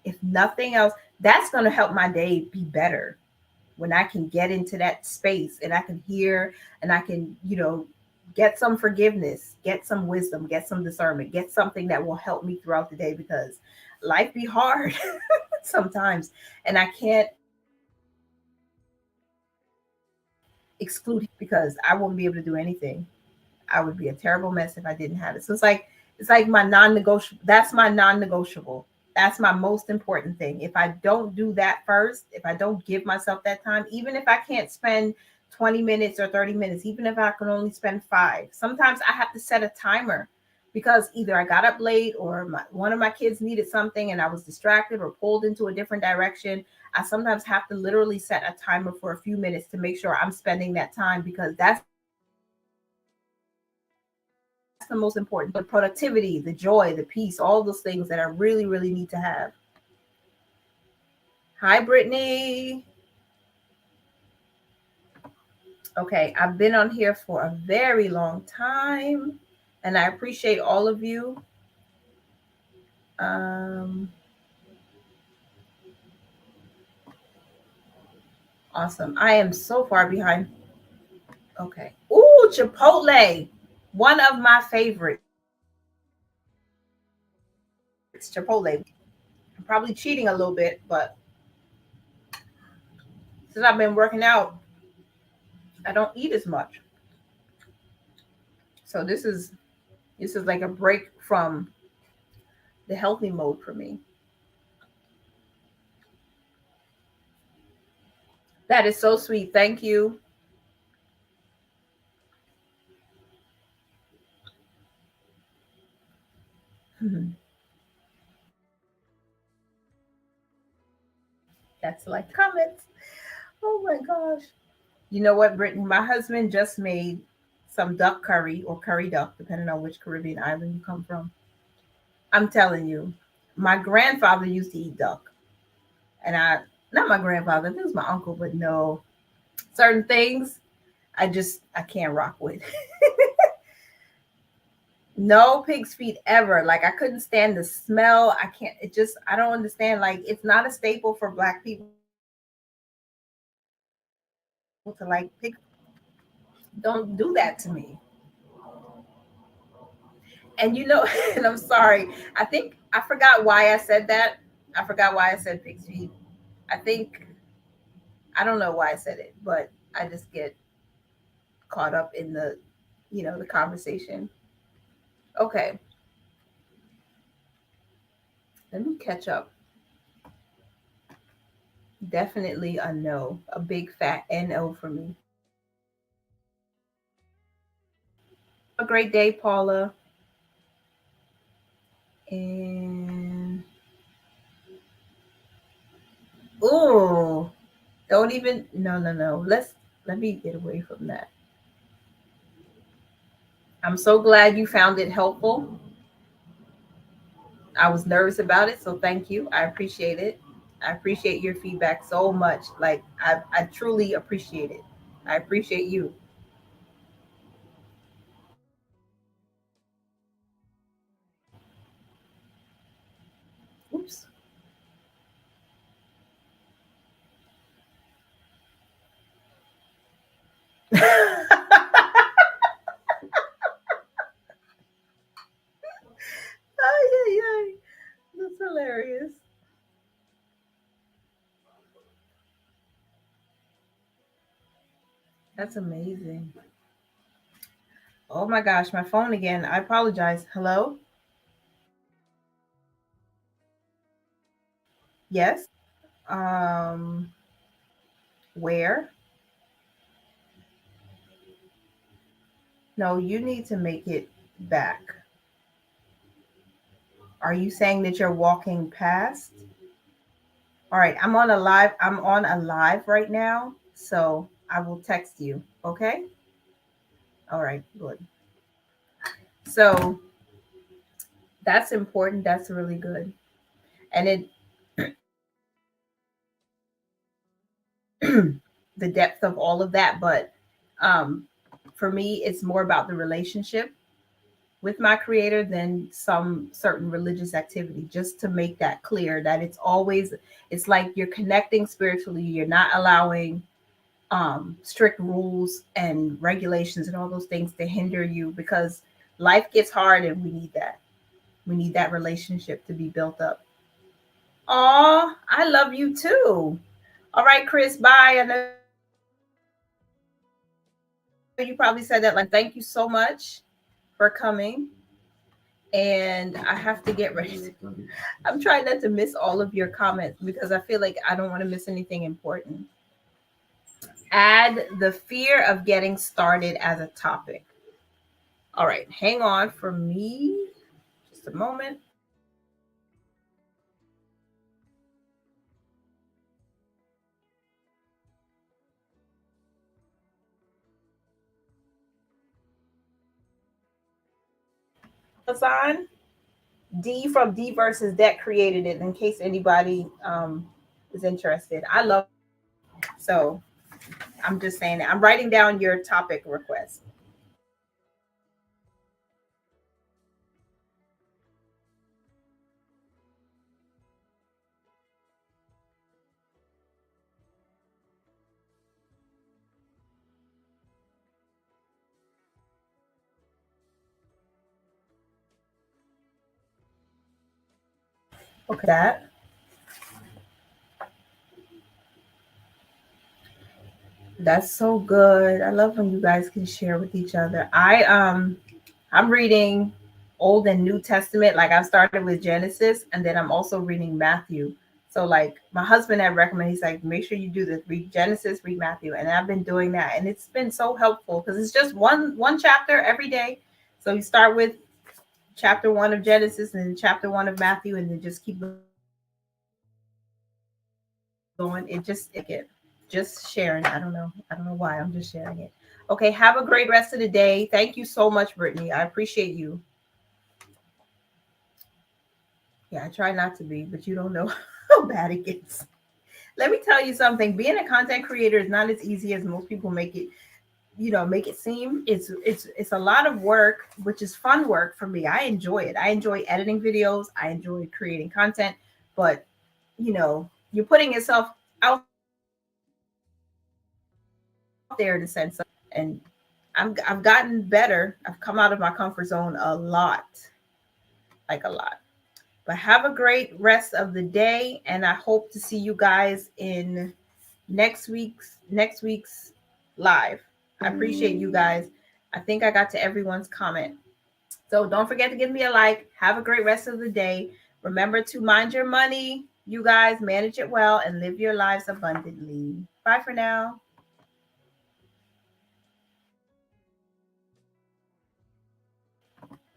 if nothing else, that's going to help my day be better when I can get into that space and I can hear and I can, get some forgiveness, get some wisdom, get some discernment, get something that will help me throughout the day because life be hard sometimes. And I can't exclude because I won't be able to do anything. I would be a terrible mess if I didn't have it. So it's like my non-negotiable. That's my non-negotiable. That's my most important thing. If I don't do that first, if I don't give myself that time, even if I can't spend 20 minutes or 30 minutes, even if I can only spend 5, sometimes I have to set a timer because either I got up late or one of my kids needed something and I was distracted or pulled into a different direction. I sometimes have to literally set a timer for a few minutes to make sure I'm spending that time because that's the most important. The productivity, the joy, the peace, all those things that I really, really need to have. Hi, Brittany. Okay, I've been on here for a very long time and I appreciate all of you. Awesome. I am so far behind. Okay. Ooh, Chipotle. One of my favorites. Chipotle. I'm probably cheating a little bit, but since I've been working out, I don't eat as much. So this is like a break from the healthy mode for me. That is so sweet. Thank you. That's like comments. Oh my gosh. You know what, Brittany? My husband just made some duck curry or curry duck, depending on which Caribbean island you come from. I'm telling you, my grandfather used to eat duck. And not my grandfather, I think it was my uncle, but no, certain things I can't rock with. No pig's feet ever. Like I couldn't stand the smell. I don't understand. Like it's not a staple for black people to like pig. Don't do that to me. And and I'm sorry. I think I forgot why I said that. I forgot why I said pig's feet. I think I don't know why I said it, but I just get caught up in the conversation. Okay, let me catch up. Definitely a no, a big fat no for me. A great day, Paula. And oh, don't even no no no. Let me get away from that. I'm so glad you found it helpful. I was nervous about it, so thank you. I appreciate it. I appreciate your feedback so much. Like I truly appreciate it. I appreciate you. Oops. Ay, ay, ay. That's hilarious. That's amazing. Oh my gosh, my phone again. I apologize. Hello? Yes. Um, where? No, you need to make it back. Are you saying that you're walking past? All right, I'm on a live right now, so I will text you. Okay? All right, good. So that's important. That's really good. And the depth of all of that. But um, for me, it's more about the relationship with my creator than some certain religious activity, just to make that clear that it's always, it's like you're connecting spiritually. You're not allowing strict rules and regulations and all those things to hinder you, because life gets hard and we need that relationship to be built up. Oh, I love you too. All right, Chris, bye. I know you probably said that like 10 times, but thank you so much for coming. And I have to get ready. I'm trying not to miss all of your comments because I feel like I don't want to miss anything important. Add the fear of getting started as a topic. All right, hang on for me just a moment. Amazon, D from D versus Debt created it in case anybody is interested. I love it. So I'm just saying that. I'm writing down your topic request. Okay. That that's so good. I love when you guys can share with each other. I'm reading Old and New Testament. Like I've started with Genesis and then I'm also reading Matthew. So like my husband had recommended, he's like, make sure you do this, read Genesis, read Matthew. And I've been doing that. And it's been so helpful because it's just one chapter every day. So you start with chapter one of Genesis and then chapter one of Matthew and then just keep going. It just sharing. I don't know. I don't know why. I'm just sharing it. Okay, have a great rest of the day. Thank you so much, Brittany. I appreciate you. Yeah, I try not to be, but you don't know how bad it gets. Let me tell you something. Being a content creator is not as easy as most people make it, make it seem. It's a lot of work, which is fun work for me. I enjoy it. I enjoy editing videos. I enjoy creating content, but you're putting yourself out there in a sense. And I've gotten better. I've come out of my comfort zone a lot, like a lot. But have a great rest of the day, and I hope to see you guys in next week's live. I appreciate you guys. I think I got to everyone's comment. So don't forget to give me a like. Have a great rest of the day. Remember to mind your money. You guys manage it well and live your lives abundantly. Bye for now.